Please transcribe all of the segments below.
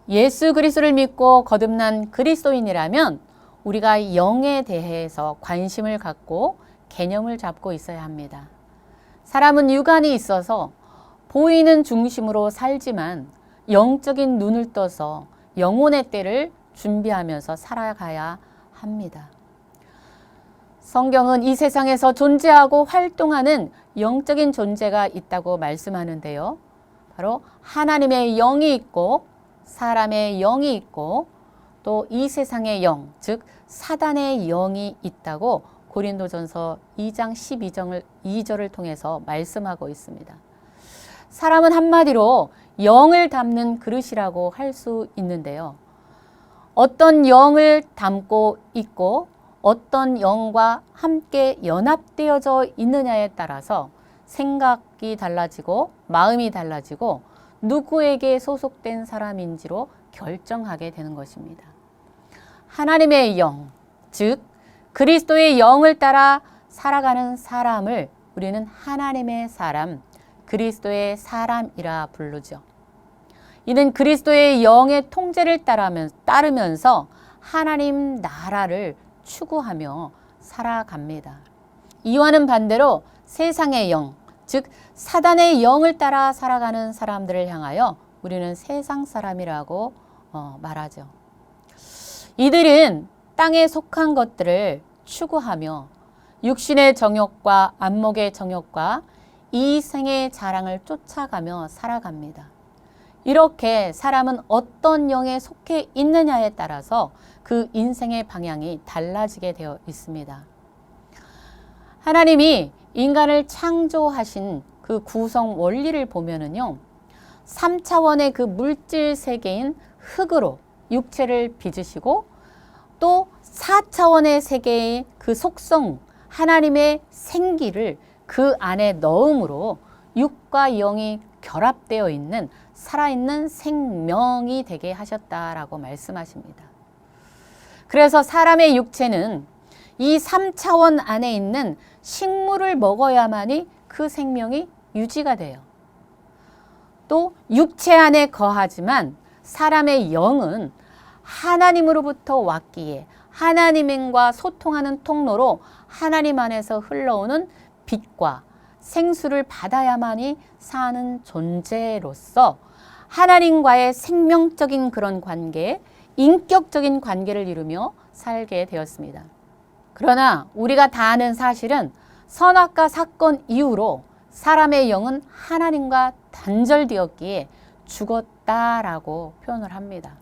예수 그리스도를 믿고 거듭난 그리스도인이라면 우리가 영에 대해서 관심을 갖고 개념을 잡고 있어야 합니다. 사람은 육안이 있어서 보이는 중심으로 살지만 영적인 눈을 떠서 영혼의 때를 준비하면서 살아가야 합니다. 성경은 이 세상에서 존재하고 활동하는 영적인 존재가 있다고 말씀하는데요. 바로 하나님의 영이 있고 사람의 영이 있고 또 이 세상의 영, 즉 사단의 영이 있다고 고린도전서 2장 12절을 통해서 말씀하고 있습니다. 사람은 한마디로 영을 담는 그릇이라고 할 수 있는데요. 어떤 영을 담고 있고 어떤 영과 함께 연합되어져 있느냐에 따라서 생각이 달라지고 마음이 달라지고 누구에게 소속된 사람인지로 결정하게 되는 것입니다. 하나님의 영, 즉 그리스도의 영을 따라 살아가는 사람을 우리는 하나님의 사람, 그리스도의 사람이라 부르죠. 이는 그리스도의 영의 통제를 따르면서 하나님 나라를 추구하며 살아갑니다. 이와는 반대로 세상의 영, 즉 사단의 영을 따라 살아가는 사람들을 향하여 우리는 세상 사람이라고 말하죠. 이들은 땅에 속한 것들을 추구하며 육신의 정욕과 안목의 정욕과 이 생의 자랑을 쫓아가며 살아갑니다. 이렇게 사람은 어떤 영에 속해 있느냐에 따라서 그 인생의 방향이 달라지게 되어 있습니다. 하나님이 인간을 창조하신 그 구성 원리를 보면은요, 3차원의 그 물질 세계인 흙으로 육체를 빚으시고 또 4차원의 세계의 그 속성, 하나님의 생기를 그 안에 넣음으로 육과 영이 결합되어 있는 살아있는 생명이 되게 하셨다라고 말씀하십니다. 그래서 사람의 육체는 이 3차원 안에 있는 식물을 먹어야만이 그 생명이 유지가 돼요. 또 육체 안에 거하지만 사람의 영은 하나님으로부터 왔기에 하나님과 소통하는 통로로 하나님 안에서 흘러오는 빛과 생수를 받아야만이 사는 존재로서 하나님과의 생명적인 그런 관계, 인격적인 관계를 이루며 살게 되었습니다. 그러나 우리가 다 아는 사실은 선악과 사건 이후로 사람의 영은 하나님과 단절되었기에 죽었다라고 표현을 합니다.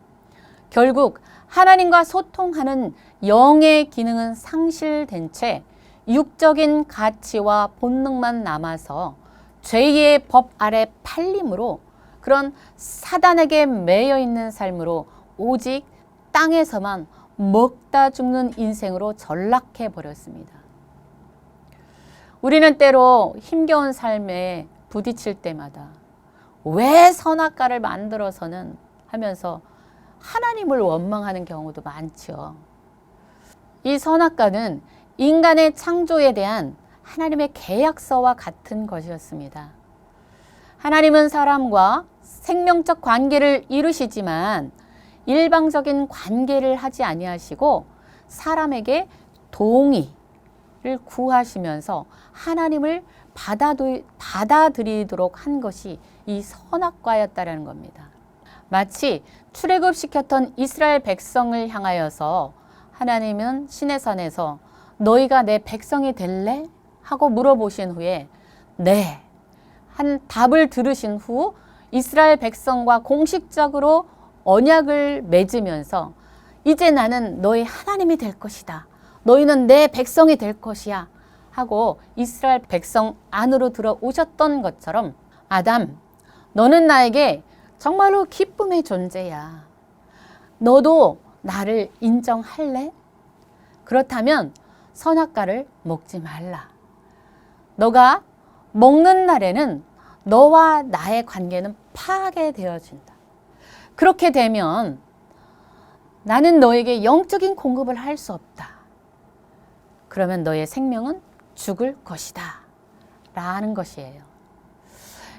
결국 하나님과 소통하는 영의 기능은 상실된 채 육적인 가치와 본능만 남아서 죄의 법 아래 팔림으로 그런 사단에게 매여 있는 삶으로 오직 땅에서만 먹다 죽는 인생으로 전락해 버렸습니다. 우리는 때로 힘겨운 삶에 부딪힐 때마다 왜 선악과를 만들어서는 하면서 하나님을 원망하는 경우도 많죠. 이 선악과는 인간의 창조에 대한 하나님의 계약서와 같은 것이었습니다. 하나님은 사람과 생명적 관계를 이루시지만 일방적인 관계를 하지 아니하시고 사람에게 동의를 구하시면서 하나님을 받아들이도록 한 것이 이 선악과였다라는 겁니다. 마치 출애굽시켰던 이스라엘 백성을 향하여서 하나님은 시내산에서 너희가 내 백성이 될래? 하고 물어보신 후에 네, 한 답을 들으신 후 이스라엘 백성과 공식적으로 언약을 맺으면서 이제 나는 너희 하나님이 될 것이다. 너희는 내 백성이 될 것이야. 하고 이스라엘 백성 안으로 들어오셨던 것처럼 아담, 너는 나에게 정말로 기쁨의 존재야. 너도 나를 인정할래? 그렇다면 선악과를 먹지 말라. 너가 먹는 날에는 너와 나의 관계는 파괴되어진다. 그렇게 되면 나는 너에게 영적인 공급을 할 수 없다. 그러면 너의 생명은 죽을 것이다. 라는 것이에요.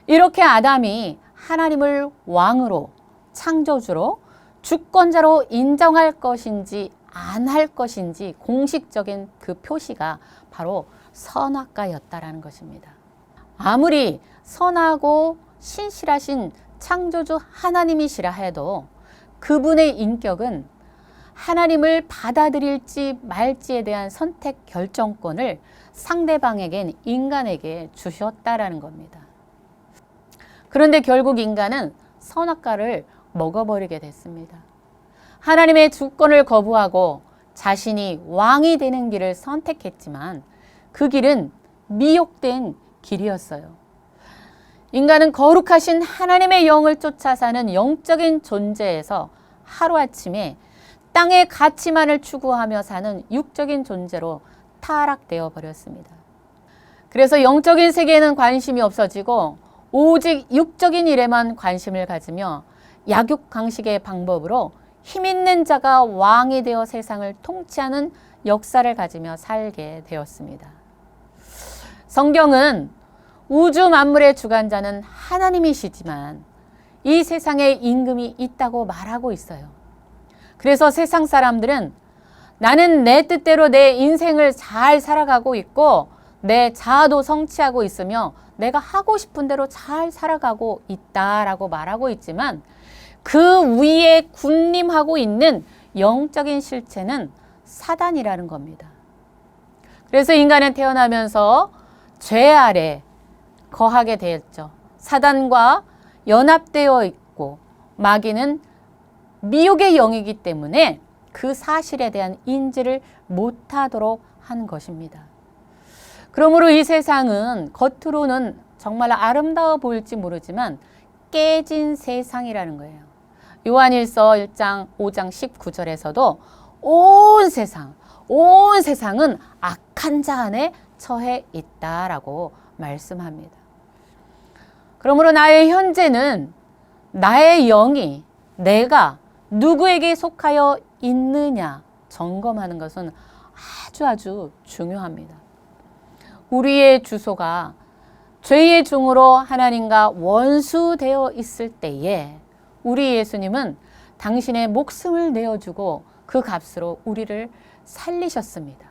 이렇게 아담이 하나님을 왕으로, 창조주로, 주권자로 인정할 것인지 안 할 것인지 공식적인 그 표시가 바로 선악과였다라는 것입니다. 아무리 선하고 신실하신 창조주 하나님이시라 해도 그분의 인격은 하나님을 받아들일지 말지에 대한 선택 결정권을 상대방에겐 인간에게 주셨다라는 겁니다. 그런데 결국 인간은 선악과를 먹어버리게 됐습니다. 하나님의 주권을 거부하고 자신이 왕이 되는 길을 선택했지만 그 길은 미혹된 길이었어요. 인간은 거룩하신 하나님의 영을 쫓아 사는 영적인 존재에서 하루아침에 땅의 가치만을 추구하며 사는 육적인 존재로 타락되어 버렸습니다. 그래서 영적인 세계에는 관심이 없어지고 오직 육적인 일에만 관심을 가지며 약육강식의 방법으로 힘있는 자가 왕이 되어 세상을 통치하는 역사를 가지며 살게 되었습니다. 성경은 우주 만물의 주관자는 하나님이시지만 이 세상에 임금이 있다고 말하고 있어요. 그래서 세상 사람들은 나는 내 뜻대로 내 인생을 잘 살아가고 있고 내 자아도 성취하고 있으며 내가 하고 싶은 대로 잘 살아가고 있다라고 말하고 있지만 그 위에 군림하고 있는 영적인 실체는 사단이라는 겁니다. 그래서 인간은 태어나면서 죄 아래 거하게 되었죠. 사단과 연합되어 있고 마귀는 미혹의 영이기 때문에 그 사실에 대한 인지를 못하도록 한 것입니다. 그러므로 이 세상은 겉으로는 정말 아름다워 보일지 모르지만 깨진 세상이라는 거예요. 요한일서 1장 5장 19절에서도 온 세상은 악한 자 안에 처해 있다라고 말씀합니다. 그러므로 나의 현재는 나의 영이 내가 누구에게 속하여 있느냐 점검하는 것은 아주 중요합니다. 우리의 주소가 죄의 종으로 하나님과 원수되어 있을 때에 우리 예수님은 당신의 목숨을 내어주고 그 값으로 우리를 살리셨습니다.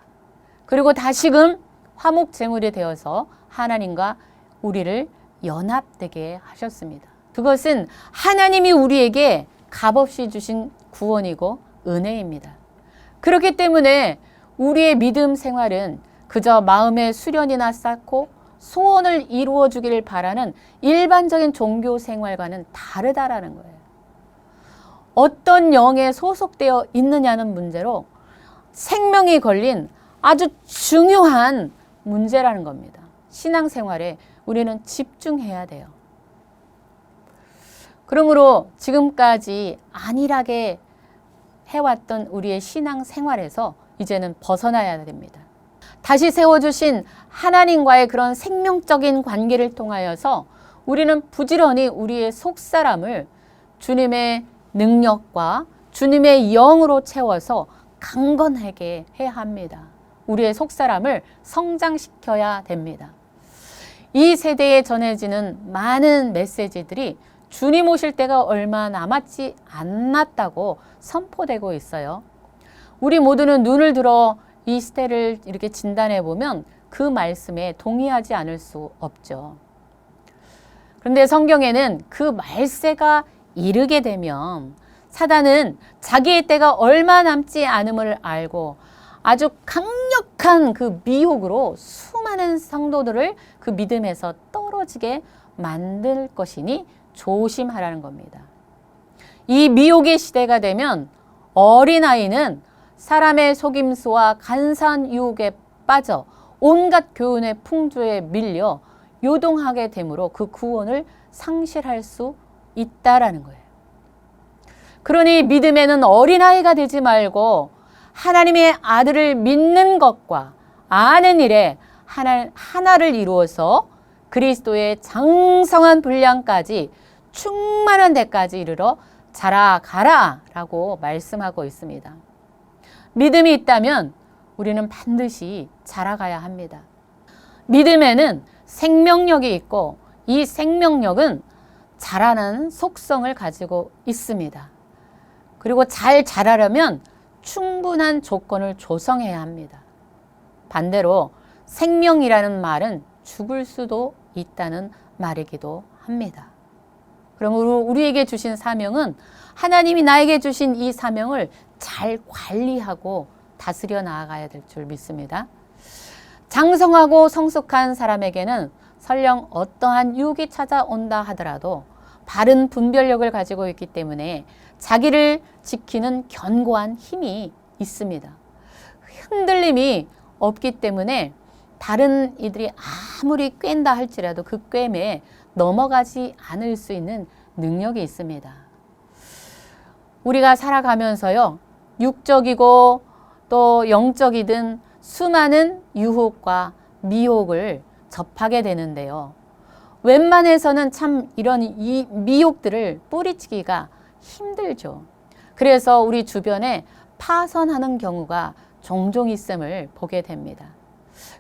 그리고 다시금 화목제물이 되어서 하나님과 우리를 연합되게 하셨습니다. 그것은 하나님이 우리에게 값없이 주신 구원이고 은혜입니다. 그렇기 때문에 우리의 믿음 생활은 그저 마음의 수련이나 쌓고 소원을 이루어 주기를 바라는 일반적인 종교 생활과는 다르다라는 거예요. 어떤 영에 소속되어 있느냐는 문제로 생명이 걸린 아주 중요한 문제라는 겁니다. 신앙생활에 우리는 집중해야 돼요. 그러므로 지금까지 안일하게 해왔던 우리의 신앙생활에서 이제는 벗어나야 됩니다. 다시 세워주신 하나님과의 그런 생명적인 관계를 통하여서 우리는 부지런히 우리의 속사람을 주님의 능력과 주님의 영으로 채워서 강건하게 해야 합니다. 우리의 속사람을 성장시켜야 됩니다. 이 세대에 전해지는 많은 메시지들이 주님 오실 때가 얼마 남았지 않았다고 선포되고 있어요. 우리 모두는 눈을 들어 이 시대를 이렇게 진단해 보면 그 말씀에 동의하지 않을 수 없죠. 그런데 성경에는 그 말세가 이르게 되면 사단은 자기의 때가 얼마 남지 않음을 알고 아주 강력한 그 미혹으로 수많은 성도들을 그 믿음에서 떨어지게 만들 것이니 조심하라는 겁니다. 이 미혹의 시대가 되면 어린아이는 사람의 속임수와 간사한 유혹에 빠져 온갖 교훈의 풍조에 밀려 요동하게 되므로 그 구원을 상실할 수 있다라는 거예요. 그러니 믿음에는 어린아이가 되지 말고 하나님의 아들을 믿는 것과 아는 일에 하나를 이루어서 그리스도의 장성한 분량까지 충만한 데까지 이르러 자라가라 라고 말씀하고 있습니다. 믿음이 있다면 우리는 반드시 자라가야 합니다. 믿음에는 생명력이 있고 이 생명력은 자라나는 속성을 가지고 있습니다. 그리고 잘 자라려면 충분한 조건을 조성해야 합니다. 반대로 생명이라는 말은 죽을 수도 있다는 말이기도 합니다. 그럼 우리에게 주신 사명은 하나님이 나에게 주신 이 사명을 잘 관리하고 다스려 나아가야 될 줄 믿습니다. 장성하고 성숙한 사람에게는 설령 어떠한 유혹이 찾아온다 하더라도 바른 분별력을 가지고 있기 때문에 자기를 지키는 견고한 힘이 있습니다. 흔들림이 없기 때문에 다른 이들이 아무리 꿰다 할지라도 그 꿰매 넘어가지 않을 수 있는 능력이 있습니다. 우리가 살아가면서요, 육적이고 또 영적이든 수많은 유혹과 미혹을 접하게 되는데요. 웬만해서는 참 이런 이 미혹들을 뿌리치기가 힘들죠. 그래서 우리 주변에 파선하는 경우가 종종 있음을 보게 됩니다.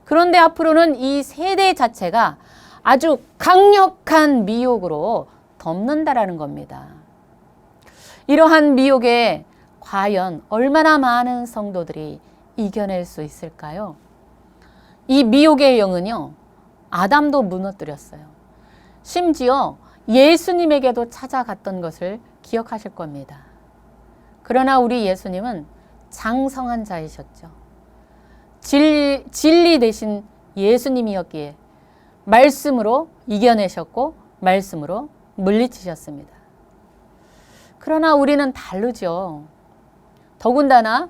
그런데 앞으로는 이 세대 자체가 아주 강력한 미혹으로 덮는다라는 겁니다. 이러한 미혹에 과연 얼마나 많은 성도들이 이겨낼 수 있을까요? 이 미혹의 영은요, 아담도 무너뜨렸어요. 심지어 예수님에게도 찾아갔던 것을 기억하실 겁니다. 그러나 우리 예수님은 장성한 자이셨죠. 진리 대신 예수님이었기에 말씀으로 이겨내셨고 말씀으로 물리치셨습니다. 그러나 우리는 다르죠. 더군다나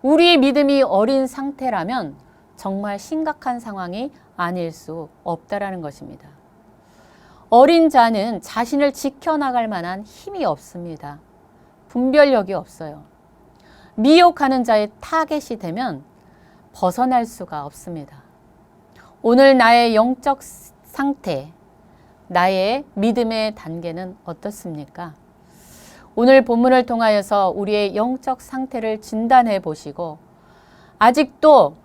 우리의 믿음이 어린 상태라면 정말 심각한 상황이 아닐 수 없다라는 것입니다. 어린 자는 자신을 지켜나갈 만한 힘이 없습니다. 분별력이 없어요. 미혹하는 자의 타겟이 되면 벗어날 수가 없습니다. 오늘 나의 영적 상태, 나의 믿음의 단계는 어떻습니까? 오늘 본문을 통하여서 우리의 영적 상태를 진단해 보시고 아직도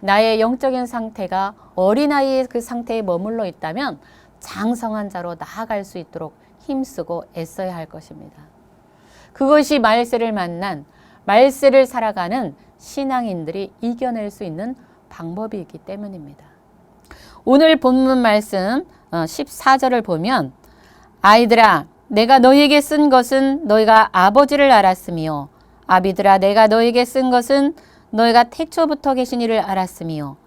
나의 영적인 상태가 어린아이의 그 상태에 머물러 있다면 장성한 자로 나아갈 수 있도록 힘쓰고 애써야 할 것입니다. 그것이 말세를 만난, 말세를 살아가는 신앙인들이 이겨낼 수 있는 방법이 있기 때문입니다. 오늘 본문 말씀 14절을 보면 아이들아 내가 너희에게 쓴 것은 너희가 아버지를 알았으며 아비들아 내가 너희에게 쓴 것은 너희가 태초부터 계신 이를 알았으며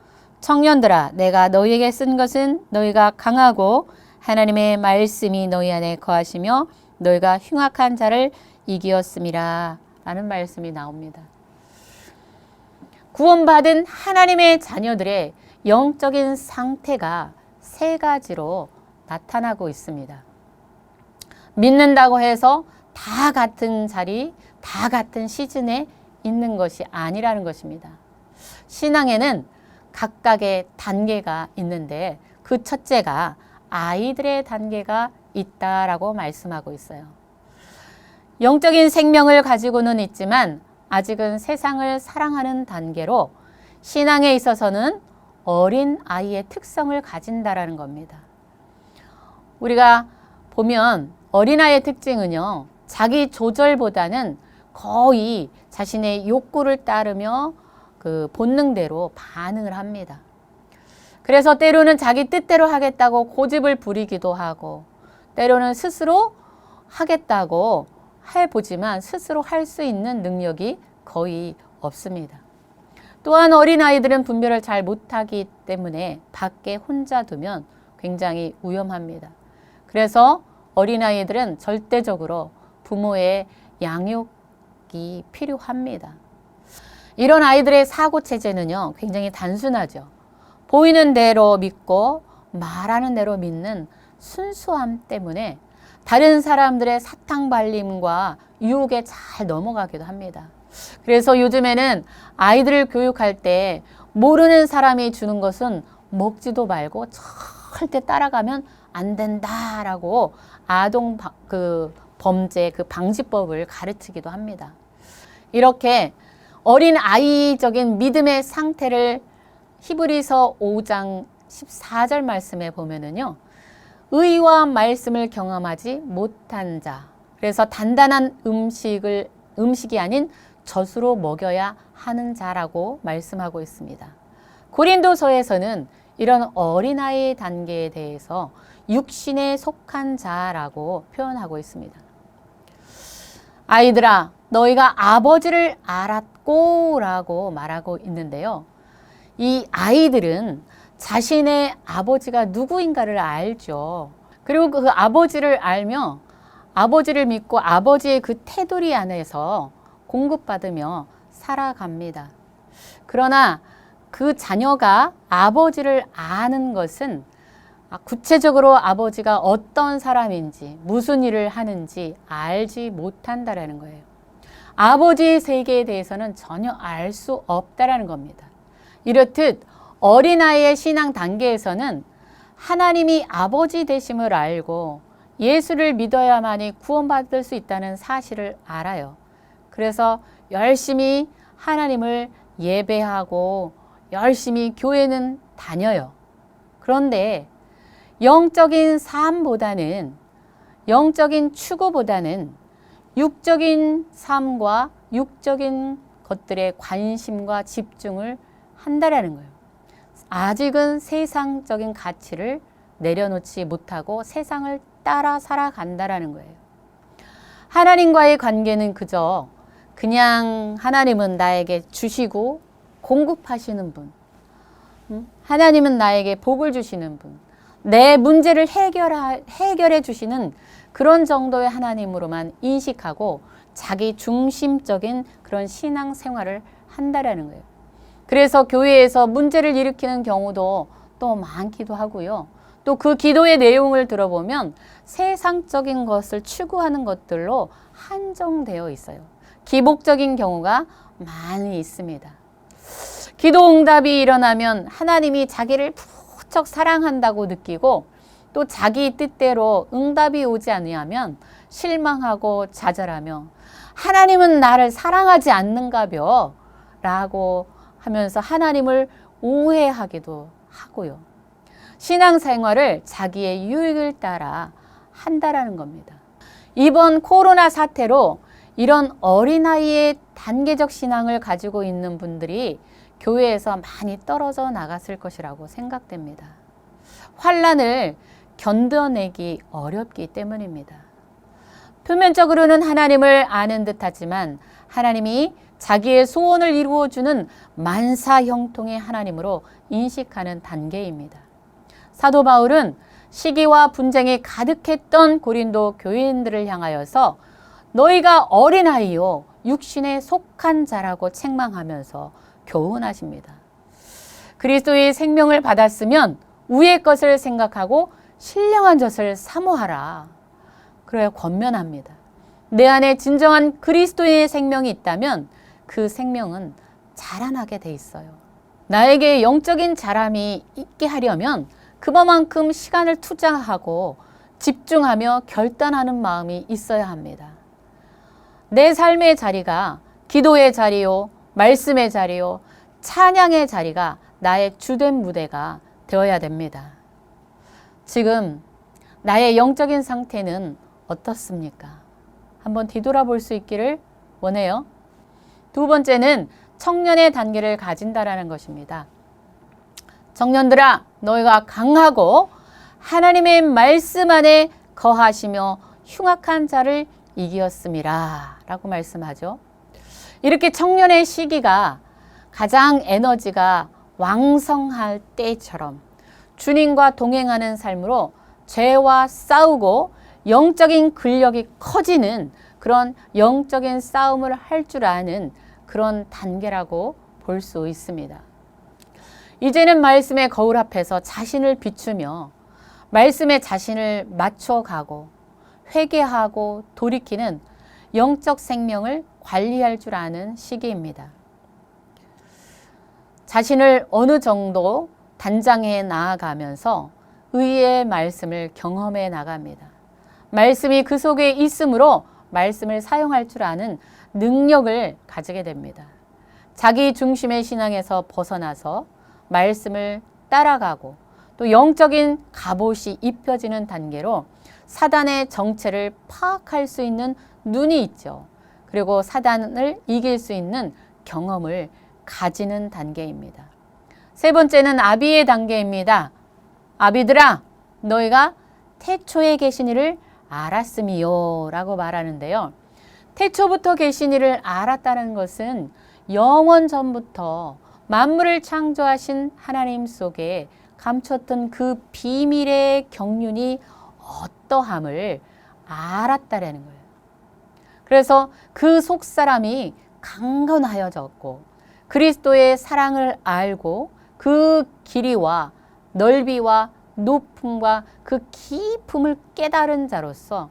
청년들아 내가 너희에게 쓴 것은 너희가 강하고 하나님의 말씀이 너희 안에 거하시며 너희가 흉악한 자를 이기었음이라 라는 말씀이 나옵니다. 구원받은 하나님의 자녀들의 영적인 상태가 세 가지로 나타나고 있습니다. 믿는다고 해서 다 같은 자리, 다 같은 시즌에 있는 것이 아니라는 것입니다. 신앙에는 각각의 단계가 있는데 그 첫째가 아이들의 단계가 있다라고 말씀하고 있어요. 영적인 생명을 가지고는 있지만 아직은 세상을 사랑하는 단계로 신앙에 있어서는 어린 아이의 특성을 가진다라는 겁니다. 우리가 보면 어린아이의 특징은요, 자기 조절보다는 거의 자신의 욕구를 따르며 그 본능대로 반응을 합니다. 그래서 때로는 자기 뜻대로 하겠다고 고집을 부리기도 하고, 때로는 스스로 하겠다고 해보지만 스스로 할 수 있는 능력이 거의 없습니다. 또한 어린아이들은 분별을 잘 못하기 때문에 밖에 혼자 두면 굉장히 위험합니다. 그래서 어린아이들은 절대적으로 부모의 양육이 필요합니다. 이런 아이들의 사고체제는요, 굉장히 단순하죠. 보이는 대로 믿고 말하는 대로 믿는 순수함 때문에 다른 사람들의 사탕발림과 유혹에 잘 넘어가기도 합니다. 그래서 요즘에는 아이들을 교육할 때 모르는 사람이 주는 것은 먹지도 말고 절대 따라가면 안 된다라고 아동 범죄 방지법을 가르치기도 합니다. 이렇게 어린 아이적인 믿음의 상태를 히브리서 5장 14절 말씀에 보면은요, 의와 말씀을 경험하지 못한 자, 그래서 단단한 음식을 음식이 아닌 젖으로 먹여야 하는 자라고 말씀하고 있습니다. 고린도서에서는 이런 어린아이 단계에 대해서 육신에 속한 자라고 표현하고 있습니다. 아이들아, 너희가 아버지를 알았고 라고 말하고 있는데요. 이 아이들은 자신의 아버지가 누구인가를 알죠. 그리고 그 아버지를 알며 아버지를 믿고 아버지의 그 테두리 안에서 공급받으며 살아갑니다. 그러나 그 자녀가 아버지를 아는 것은 구체적으로 아버지가 어떤 사람인지 무슨 일을 하는지 알지 못한다라는 거예요. 아버지의 세계에 대해서는 전혀 알 수 없다라는 겁니다. 이렇듯 어린아이의 신앙 단계에서는 하나님이 아버지 되심을 알고 예수를 믿어야만이 구원받을 수 있다는 사실을 알아요. 그래서 열심히 하나님을 예배하고 열심히 교회는 다녀요. 그런데 영적인 삶보다는, 영적인 추구보다는 육적인 삶과 육적인 것들에 관심과 집중을 한다라는 거예요. 아직은 세상적인 가치를 내려놓지 못하고 세상을 따라 살아간다라는 거예요. 하나님과의 관계는 그냥 하나님은 나에게 주시고 공급하시는 분, 하나님은 나에게 복을 주시는 분, 내 문제를 해결해 주시는 그런 정도의 하나님으로만 인식하고 자기 중심적인 그런 신앙 생활을 한다라는 거예요. 그래서 교회에서 문제를 일으키는 경우도 또 많기도 하고요. 또 그 기도의 내용을 들어보면 세상적인 것을 추구하는 것들로 한정되어 있어요. 기복적인 경우가 많이 있습니다. 기도 응답이 일어나면 하나님이 자기를 무척 사랑한다고 느끼고 또 자기 뜻대로 응답이 오지 않으면 실망하고 좌절하며 하나님은 나를 사랑하지 않는가벼 라고 하면서 하나님을 오해하기도 하고요. 신앙생활을 자기의 유익을 따라 한다라는 겁니다. 이번 코로나 사태로 이런 어린아이의 단계적 신앙을 가지고 있는 분들이 교회에서 많이 떨어져 나갔을 것이라고 생각됩니다. 환난을 견뎌내기 어렵기 때문입니다. 표면적으로는 하나님을 아는 듯하지만 하나님이 자기의 소원을 이루어주는 만사형통의 하나님으로 인식하는 단계입니다. 사도 바울은 시기와 분쟁이 가득했던 고린도 교인들을 향하여서 너희가 어린아이요 육신에 속한 자라고 책망하면서 교훈하십니다. 그리스도의 생명을 받았으면 위의 것을 생각하고 신령한 젖을 사모하라. 그래야 권면합니다. 내 안에 진정한 그리스도의 생명이 있다면 그 생명은 자라나게 돼 있어요. 나에게 영적인 자람이 있게 하려면 그만큼 시간을 투자하고 집중하며 결단하는 마음이 있어야 합니다. 내 삶의 자리가 기도의 자리요, 말씀의 자리요, 찬양의 자리가 나의 주된 무대가 되어야 됩니다. 지금 나의 영적인 상태는 어떻습니까? 한번 뒤돌아볼 수 있기를 원해요. 두 번째는 청년의 단계를 가진다라는 것입니다. 청년들아, 너희가 강하고 하나님의 말씀 안에 거하시며 흉악한 자를 이기었음이라 라고 말씀하죠. 이렇게 청년의 시기가 가장 에너지가 왕성할 때처럼 주님과 동행하는 삶으로 죄와 싸우고 영적인 근력이 커지는 그런 영적인 싸움을 할 줄 아는 그런 단계라고 볼 수 있습니다. 이제는 말씀의 거울 앞에서 자신을 비추며 말씀에 자신을 맞춰가고 회개하고 돌이키는 영적 생명을 관리할 줄 아는 시기입니다. 자신을 어느 정도 단장해 나아가면서 의의 말씀을 경험해 나갑니다. 말씀이 그 속에 있으므로 말씀을 사용할 줄 아는 능력을 가지게 됩니다. 자기 중심의 신앙에서 벗어나서 말씀을 따라가고 또 영적인 갑옷이 입혀지는 단계로 사단의 정체를 파악할 수 있는 눈이 있죠. 그리고 사단을 이길 수 있는 경험을 가지는 단계입니다. 세 번째는 아비의 단계입니다. 아비들아, 너희가 태초에 계신 이를 알았음이요 라고 말하는데요. 태초부터 계신 이를 알았다는 것은 영원 전부터 만물을 창조하신 하나님 속에 감췄던 그 비밀의 경륜이 어떠함을 알았다라는 거예요. 그래서 그 속사람이 강건하여졌고 그리스도의 사랑을 알고 그 길이와 넓이와 높음과 그 깊음을 깨달은 자로서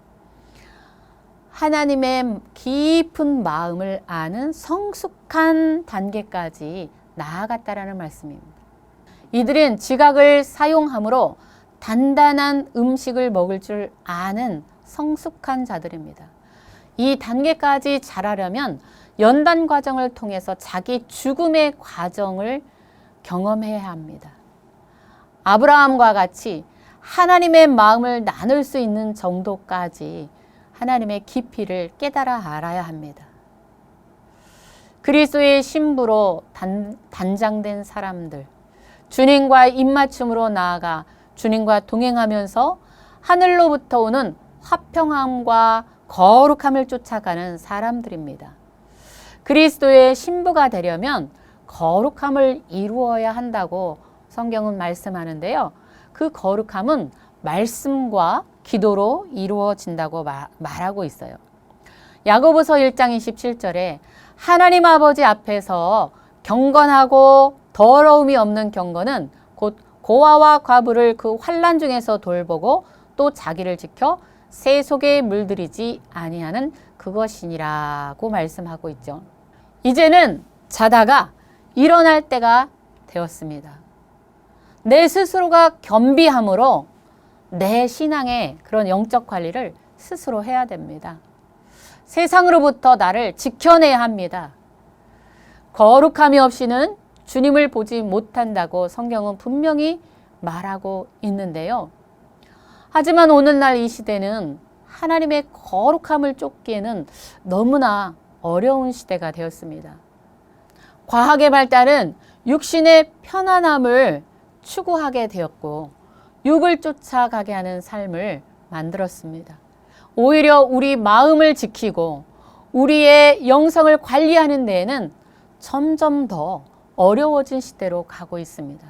하나님의 깊은 마음을 아는 성숙한 단계까지 나아갔다라는 말씀입니다. 이들은 지각을 사용함으로 단단한 음식을 먹을 줄 아는 성숙한 자들입니다. 이 단계까지 자라려면 연단 과정을 통해서 자기 죽음의 과정을 경험해야 합니다. 아브라함과 같이 하나님의 마음을 나눌 수 있는 정도까지 하나님의 깊이를 깨달아 알아야 합니다. 그리스도의 신부로 단장된 사람들, 주님과 입맞춤으로 나아가 주님과 동행하면서 하늘로부터 오는 화평함과 거룩함을 쫓아가는 사람들입니다. 그리스도의 신부가 되려면 거룩함을 이루어야 한다고 성경은 말씀하는데요. 그 거룩함은 말씀과 기도로 이루어진다고 말하고 있어요. 야고보서 1장 27절에 하나님 아버지 앞에서 경건하고 더러움이 없는 경건은 곧 고아와 과부를 그 환난 중에서 돌보고 또 자기를 지켜 새 속에 물들이지 아니하는 그것이니라고 말씀하고 있죠. 이제는 자다가 일어날 때가 되었습니다. 내 스스로가 겸비함으로 내 신앙의 그런 영적 관리를 스스로 해야 됩니다. 세상으로부터 나를 지켜내야 합니다. 거룩함이 없이는 주님을 보지 못한다고 성경은 분명히 말하고 있는데요. 하지만 오늘날 이 시대는 하나님의 거룩함을 쫓기에는 너무나 어려운 시대가 되었습니다. 과학의 발달은 육신의 편안함을 추구하게 되었고 육을 쫓아가게 하는 삶을 만들었습니다. 오히려 우리 마음을 지키고 우리의 영성을 관리하는 데에는 점점 더 어려워진 시대로 가고 있습니다.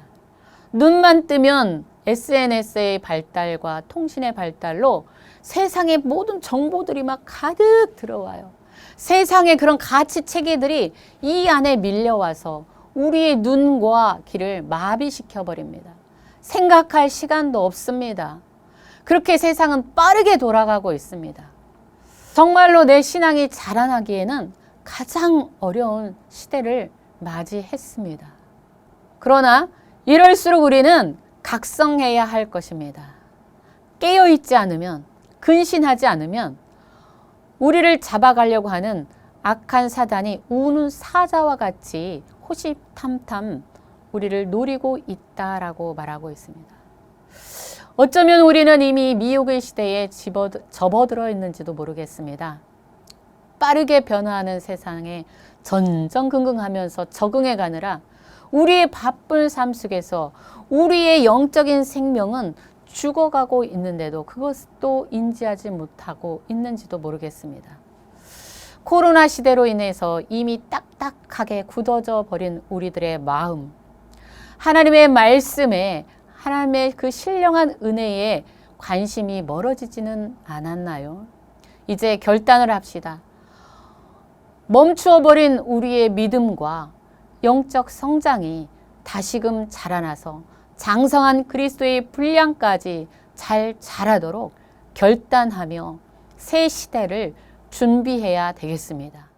눈만 뜨면 SNS의 발달과 통신의 발달로 세상의 모든 정보들이 막 가득 들어와요. 세상의 그런 가치 체계들이 이 안에 밀려와서 우리의 눈과 귀를 마비시켜 버립니다. 생각할 시간도 없습니다. 그렇게 세상은 빠르게 돌아가고 있습니다. 정말로 내 신앙이 자라나기에는 가장 어려운 시대를 맞이했습니다. 그러나 이럴수록 우리는 각성해야 할 것입니다. 깨어있지 않으면, 근신하지 않으면 우리를 잡아가려고 하는 악한 사단이 우는 사자와 같이 호시탐탐 우리를 노리고 있다라고 말하고 있습니다. 어쩌면 우리는 이미 미혹의 시대에 접어들어 있는지도 모르겠습니다. 빠르게 변화하는 세상에 전전긍긍하면서 적응해 가느라 우리의 바쁜 삶 속에서 우리의 영적인 생명은 죽어가고 있는데도 그것도 인지하지 못하고 있는지도 모르겠습니다. 코로나 시대로 인해서 이미 딱딱하게 굳어져 버린 우리들의 마음, 하나님의 말씀에, 하나님의 그 신령한 은혜에 관심이 멀어지지는 않았나요? 이제 결단을 합시다. 멈추어버린 우리의 믿음과 영적 성장이 다시금 자라나서 장성한 그리스도의 분량까지 잘 자라도록 결단하며 새 시대를 준비해야 되겠습니다.